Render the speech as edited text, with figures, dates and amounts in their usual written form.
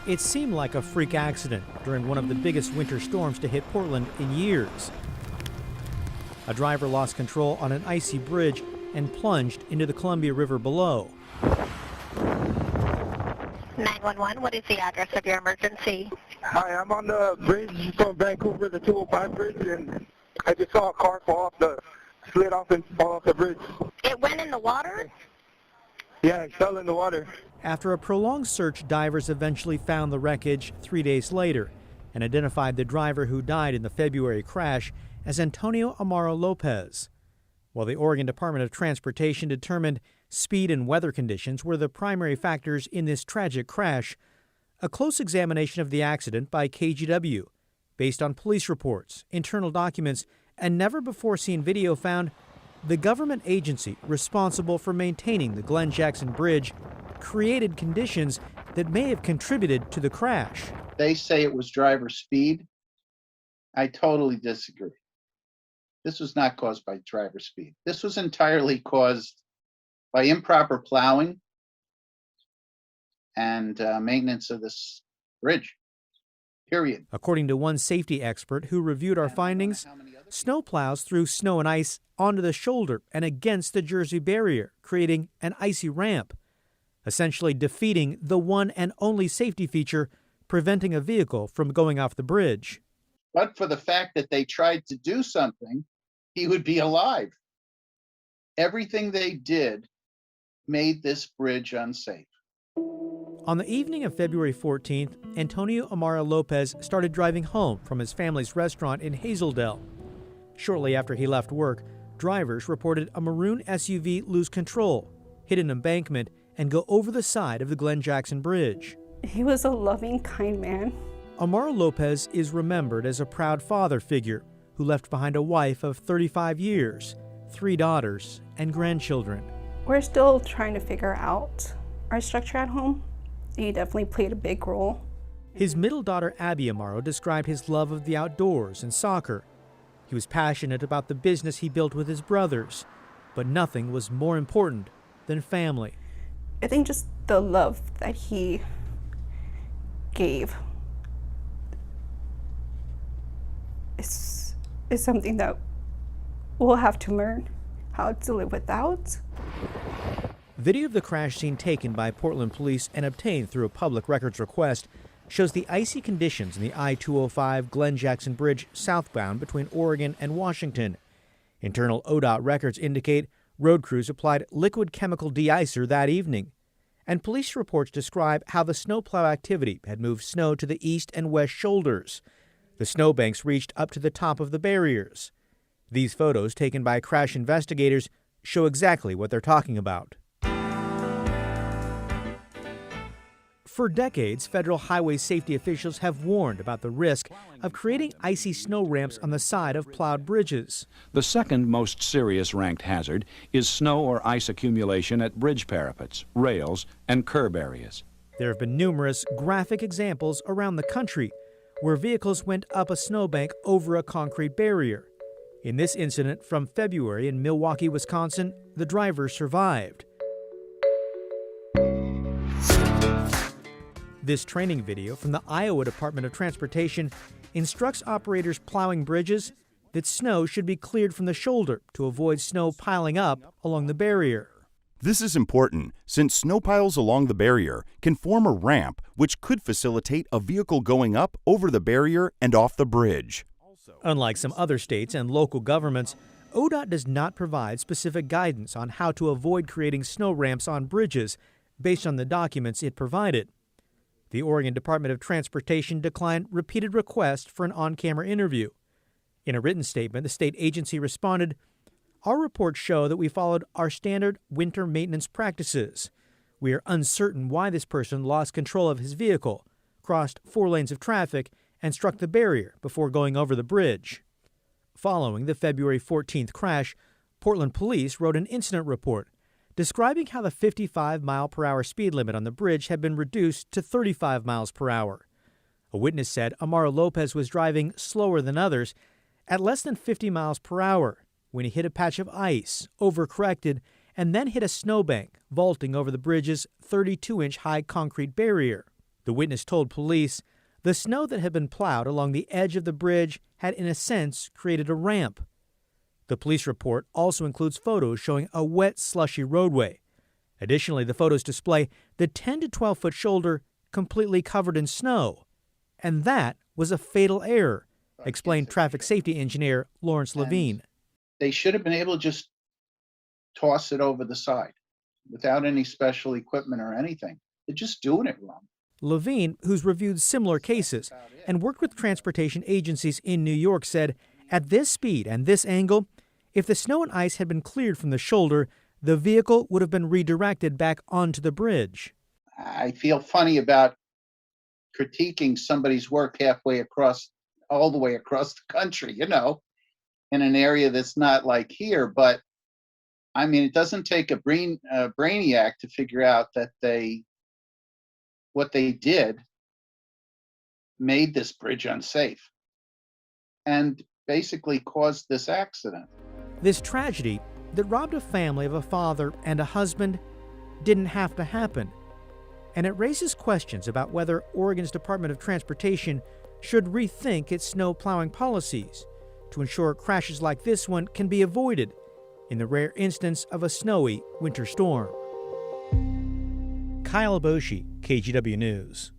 It seemed like a freak accident during one of the biggest winter storms to hit Portland in years. A driver lost control on an icy bridge and plunged into the Columbia River below. 911, what is the address of your emergency? Hi, I'm on the bridge from Vancouver, the 205 bridge, and I just saw a car slid off and fall off the bridge. It went in the water? Yeah, it fell in the water. After a prolonged search, divers eventually found the wreckage 3 days later and identified the driver who died in the February crash as Antonio Amaro Lopez. While the Oregon Department of Transportation determined speed and weather conditions were the primary factors in this tragic crash, a close examination of the accident by KGW, based on police reports, internal documents, and never-before-seen video found the government agency responsible for maintaining the Glenn Jackson Bridge created conditions that may have contributed to the crash. They say it was driver speed. I totally disagree. This was not caused by driver speed. This was entirely caused by improper plowing and maintenance of this bridge, period. According to one safety expert who reviewed our findings, snowplows threw snow and ice onto the shoulder and against the Jersey barrier, creating an icy ramp, essentially defeating the one and only safety feature preventing a vehicle from going off the bridge. But for the fact that they tried to do something, he would be alive. Everything they did made this bridge unsafe. On the evening of February 14th, Antonio Amaro Lopez started driving home from his family's restaurant in Hazeldale. Shortly after he left work, drivers reported a maroon SUV lose control, hit an embankment, and go over the side of the Glenn Jackson Bridge. He was a loving, kind man. Amaro Lopez is remembered as a proud father figure who left behind a wife of 35 years, 3 daughters, and grandchildren. We're still trying to figure out our structure at home. He definitely played a big role. His middle daughter, Abby Amaro, described his love of the outdoors and soccer. He was passionate about the business he built with his brothers, but nothing was more important than family. I think just the love that he gave is something that we'll have to learn how to live without. Video of the crash scene taken by Portland police and obtained through a public records request shows the icy conditions in the I-205 Glenn Jackson Bridge southbound between Oregon and Washington. Internal ODOT records indicate road crews applied liquid chemical de-icer that evening, and police reports describe how the snowplow activity had moved snow to the east and west shoulders. The snowbanks reached up to the top of the barriers. These photos, taken by crash investigators, show exactly what they're talking about. For decades, federal highway safety officials have warned about the risk of creating icy snow ramps on the side of plowed bridges. The second most serious ranked hazard is snow or ice accumulation at bridge parapets, rails, and curb areas. There have been numerous graphic examples around the country where vehicles went up a snowbank over a concrete barrier. In this incident from February in Milwaukee, Wisconsin, the driver survived. This training video from the Iowa Department of Transportation instructs operators plowing bridges that snow should be cleared from the shoulder to avoid snow piling up along the barrier. This is important since snow piles along the barrier can form a ramp which could facilitate a vehicle going up over the barrier and off the bridge. Unlike some other states and local governments, ODOT does not provide specific guidance on how to avoid creating snow ramps on bridges based on the documents it provided. The Oregon Department of Transportation declined repeated requests for an on-camera interview. In a written statement, the state agency responded, "Our reports show that we followed our standard winter maintenance practices. We are uncertain why this person lost control of his vehicle, crossed 4 lanes of traffic, and struck the barrier before going over the bridge." Following the February 14th crash, Portland police wrote an incident report describing how the 55-mile-per-hour speed limit on the bridge had been reduced to 35 miles per hour. A witness said Amaro Lopez was driving slower than others at less than 50 miles per hour when he hit a patch of ice, overcorrected, and then hit a snowbank, vaulting over the bridge's 32-inch high concrete barrier. The witness told police the snow that had been plowed along the edge of the bridge had, in a sense, created a ramp. The police report also includes photos showing a wet, slushy roadway. Additionally, the photos display the 10 to 12-foot shoulder completely covered in snow. And that was a fatal error, explained traffic safety engineer Lawrence Levine. They should have been able to just toss it over the side without any special equipment or anything. They're just doing it wrong. Levine, who's reviewed similar cases and worked with transportation agencies in New York, said, at this speed and this angle, if the snow and ice had been cleared from the shoulder, the vehicle would have been redirected back onto the bridge. I feel funny about critiquing somebody's work all the way across the country, in an area that's not like here. But I mean, it doesn't take a brainiac to figure out that what they did made this bridge unsafe and basically caused this accident. This tragedy that robbed a family of a father and a husband didn't have to happen. And it raises questions about whether Oregon's Department of Transportation should rethink its snow plowing policies to ensure crashes like this one can be avoided in the rare instance of a snowy winter storm. Kyle Boshi, KGW News.